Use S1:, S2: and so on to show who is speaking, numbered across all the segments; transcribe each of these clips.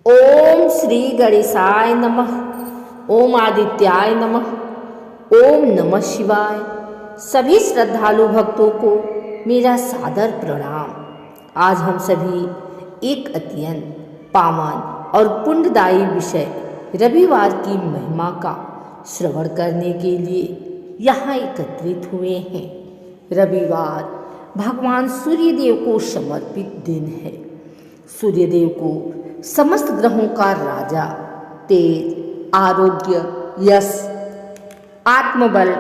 S1: ओम श्री गणेशाय नमः। ओम आदित्याय नमः। ओम नमः शिवाय। सभी श्रद्धालु भक्तों को मेरा सादर प्रणाम। आज हम सभी एक अत्यंत पावन और पुण्यदायी विषय रविवार की महिमा का श्रवण करने के लिए यहाँ एकत्रित हुए हैं। रविवार भगवान सूर्यदेव को समर्पित दिन है। सूर्यदेव को समस्त ग्रहों का राजा, तेज, आरोग्य, यश, आत्मबल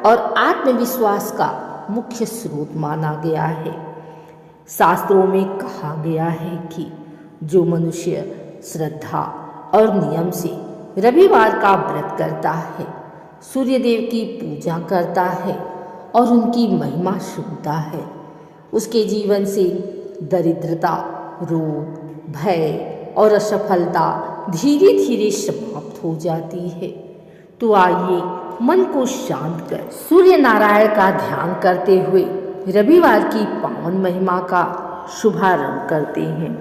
S1: और आत्मविश्वास का मुख्य स्रोत माना गया है। शास्त्रों में कहा गया है कि जो मनुष्य श्रद्धा और नियम से रविवार का व्रत करता है, सूर्यदेव की पूजा करता है और उनकी महिमा सुनता है, उसके जीवन से दरिद्रता, रोग, भय और असफलता धीरे धीरे समाप्त हो जाती है। तो आइए मन को शांत कर सूर्य नारायण का ध्यान करते हुए रविवार की पावन महिमा का शुभारंभ करते हैं।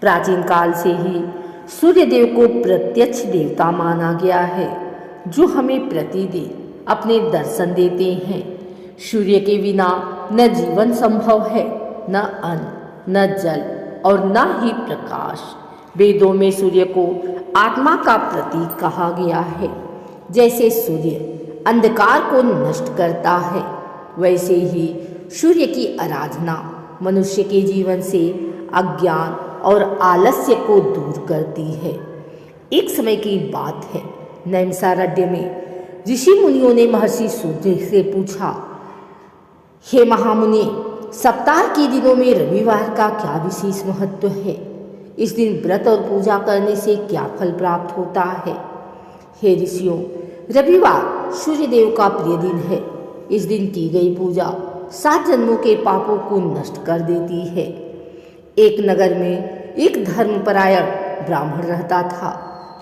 S1: प्राचीन काल से ही सूर्यदेव को प्रत्यक्ष देवता माना गया है, जो हमें प्रतिदिन अपने दर्शन देते हैं। सूर्य के बिना न जीवन संभव है, न अन्न, न जल और न ही प्रकाश। वेदों में सूर्य को आत्मा का प्रतीक कहा गया है। जैसे सूर्य अंधकार को नष्ट करता है, वैसे ही सूर्य की आराधना मनुष्य के जीवन से अज्ञान और आलस्य को दूर करती है। एक समय की बात है, नैमिषारण्य में ऋषि मुनियों ने महर्षि सूर्य से पूछा, हे महामुनि, सप्ताह के दिनों में रविवार का क्या विशेष महत्व है? इस दिन व्रत और पूजा करने से क्या फल प्राप्त होता है? हे ऋषियों, रविवार सूर्यदेव का प्रिय दिन है। इस दिन की गई पूजा 7 जन्मों के पापों को नष्ट कर देती है। एक नगर में एक धर्मपरायण ब्राह्मण रहता था।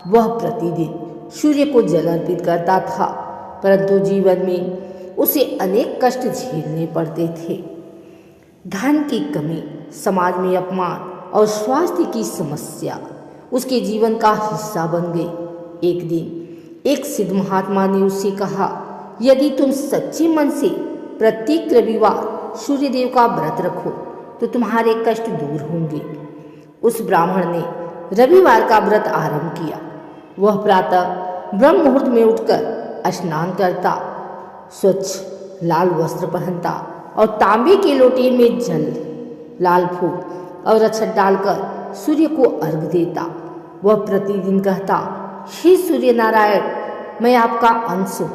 S1: वह प्रतिदिन सूर्य को जल अर्पित करता था, परंतु जीवन में उसे अनेक कष्ट झेलने पड़ते थे। धन की कमी, समाज में अपमान और स्वास्थ्य की समस्या उसके जीवन का हिस्सा बन गई। एक दिन एक सिद्ध महात्मा ने उससे कहा, यदि तुम सच्चे मन से प्रत्येक रविवार सूर्यदेव का व्रत रखो तो तुम्हारे कष्ट दूर होंगे। उस ब्राह्मण ने रविवार का व्रत आरंभ किया। वह प्रातः ब्रह्म मुहूर्त में उठकर स्नान करता, स्वच्छ लाल वस्त्र पहनता और तांबे के लोटे में जल, लाल फूल और अक्षत डालकर सूर्य को अर्घ देता। वह प्रतिदिन कहता, हे सूर्य नारायण, मैं आपका अंश हूँ,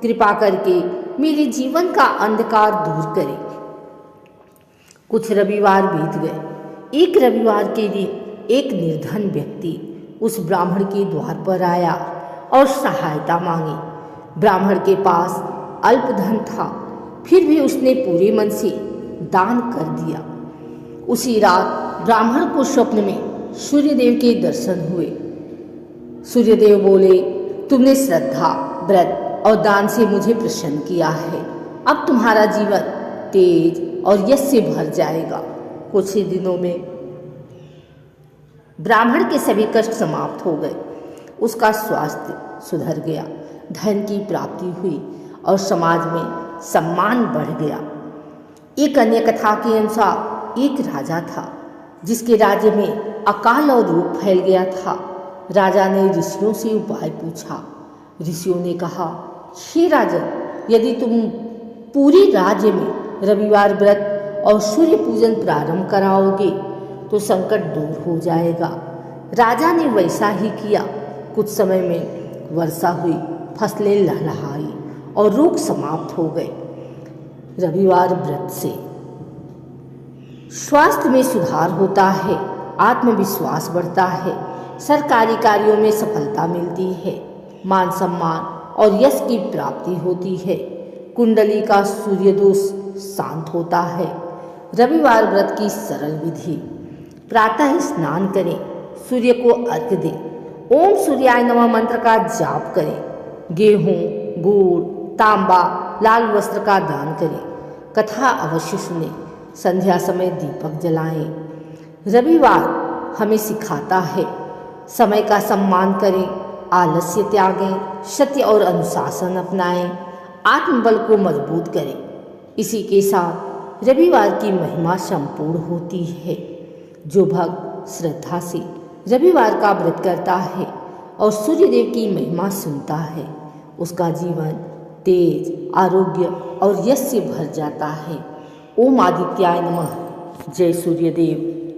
S1: कृपा करके मेरे जीवन का अंधकार दूर करें। कुछ रविवार बीत गए। एक रविवार के दिन एक निर्धन व्यक्ति उस ब्राह्मण के द्वार पर आया और सहायता मांगी। ब्राह्मण के पास अल्प धन था, फिर भी उसने पूरे मन से दान कर दिया। उसी रात ब्राह्मण को स्वप्न में सूर्यदेव के दर्शन हुए। सूर्यदेव बोले, तुमने श्रद्धा, व्रत और दान से मुझे प्रसन्न किया है। अब तुम्हारा जीवन तेज और यश से भर जाएगा। कुछ ही दिनों में ब्राह्मण के सभी कष्ट समाप्त हो गए। उसका स्वास्थ्य सुधर गया, धन की प्राप्ति हुई और समाज में सम्मान बढ़ गया। एक अन्य कथा के अनुसार एक राजा था, जिसके राज्य में अकाल और रोग फैल गया था। राजा ने ऋषियों से उपाय पूछा। ऋषियों ने कहा, हे राजन, यदि तुम पूरे राज्य में रविवार व्रत और सूर्य पूजन प्रारंभ कराओगे तो संकट दूर हो जाएगा। राजा ने वैसा ही किया। कुछ समय में वर्षा हुई, फसलें लहलहाई और रोग समाप्त हो गए। रविवार व्रत से स्वास्थ्य में सुधार होता है, आत्मविश्वास बढ़ता है, सरकारी कार्यों में सफलता मिलती है, मान सम्मान और यश की प्राप्ति होती है, कुंडली का सूर्य दोष शांत होता है। रविवार व्रत की सरल विधि, प्रातः स्नान करें, सूर्य को अर्घ्य दें, ओम सूर्याय नमः मंत्र का जाप करें, गेहूँ, गुड़, तांबा, लाल वस्त्र का दान करें, कथा अवश्य सुने, संध्या समय दीपक जलाएं। रविवार हमें सिखाता है समय का सम्मान करें, आलस्य त्यागें, सत्य और अनुशासन अपनाएं, आत्मबल को मजबूत करें। इसी के साथ रविवार की महिमा संपूर्ण होती है। जो भक्त श्रद्धा से रविवार का व्रत करता है और सूर्यदेव की महिमा सुनता है, उसका जीवन तेज, आरोग्य और यश से भर जाता है। ओम आदित्याय नमः। जय सूर्यदेव।